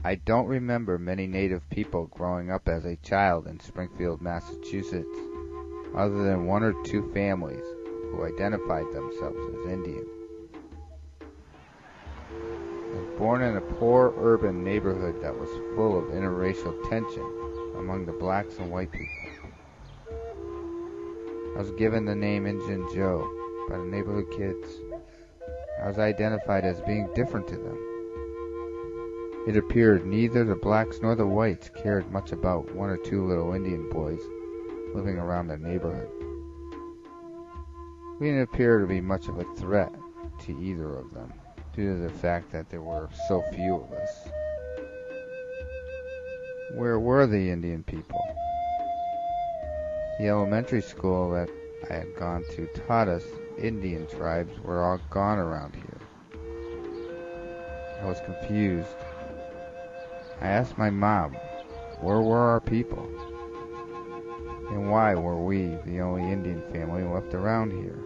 I don't remember many Native people growing up as a child in Springfield, Massachusetts, other than one or two families who identified themselves as Indian. I was born in a poor urban neighborhood that was full of interracial tension among the blacks and white people. I was given the name Injun Joe by the neighborhood kids. I was identified as being different to them. It appeared neither the blacks nor the whites cared much about one or two little Indian boys living around their neighborhood. We didn't appear to be much of a threat to either of them, due to the fact that there were so few of us. Where were the Indian people? The elementary school that I had gone to taught us Indian tribes were all gone around here. I was confused. I asked my mom, where were our people? And why were we the only Indian family left around here?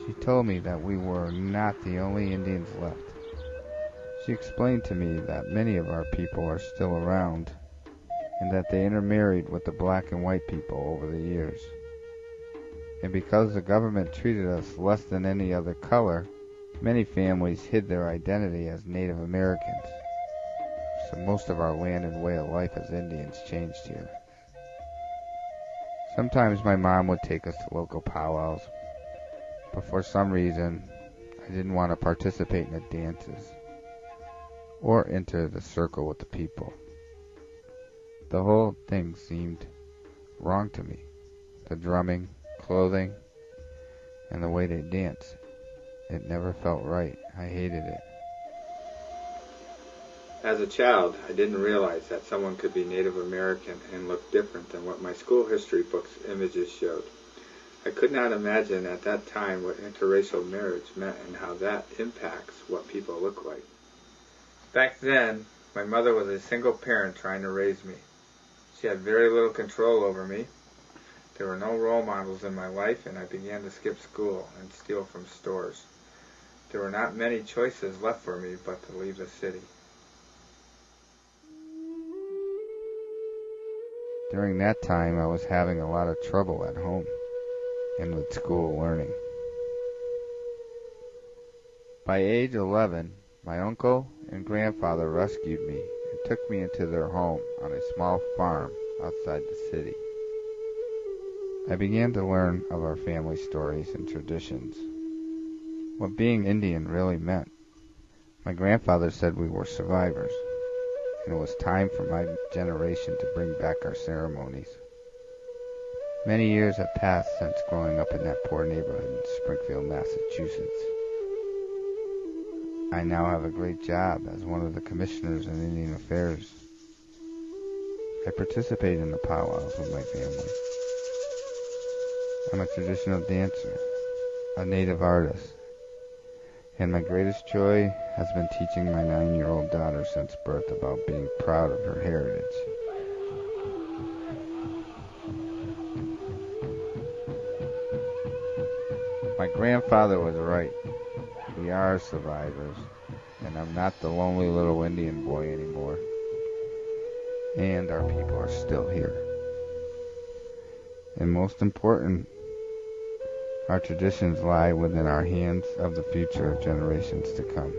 She told me that we were not the only Indians left. She explained to me that many of our people are still around, and that they intermarried with the black and white people over the years. And because the government treated us less than any other color, many families hid their identity as Native Americans. So most of our land and way of life as Indians changed here. Sometimes my mom would take us to local powwows, but for some reason I didn't want to participate in the dances or enter the circle with the people. The whole thing seemed wrong to me. The drumming, clothing, and the way they danced. It never felt right. I hated it. As a child, I didn't realize that someone could be Native American and look different than what my school history book's images showed. I could not imagine at that time what interracial marriage meant and how that impacts what people look like. Back then, my mother was a single parent trying to raise me. She had very little control over me. There were no role models in my life, and I began to skip school and steal from stores. There were not many choices left for me but to leave the city. During that time, I was having a lot of trouble at home and with school learning. By age 11, my uncle and grandfather rescued me and took me into their home on a small farm outside the city. I began to learn of our family stories and traditions, what being Indian really meant. My grandfather said we were survivors, and it was time for my generation to bring back our ceremonies. Many years have passed since growing up in that poor neighborhood in Springfield, Massachusetts. I now have a great job as one of the commissioners in Indian Affairs. I participate in the powwows with my family. I'm a traditional dancer, a native artist, and my greatest joy has been teaching my 9-year-old daughter since birth about being proud of her heritage. My grandfather was right. We are survivors, and I'm not the lonely little Indian boy anymore. And our people are still here. And most important, our traditions lie within our hands of the future generations to come.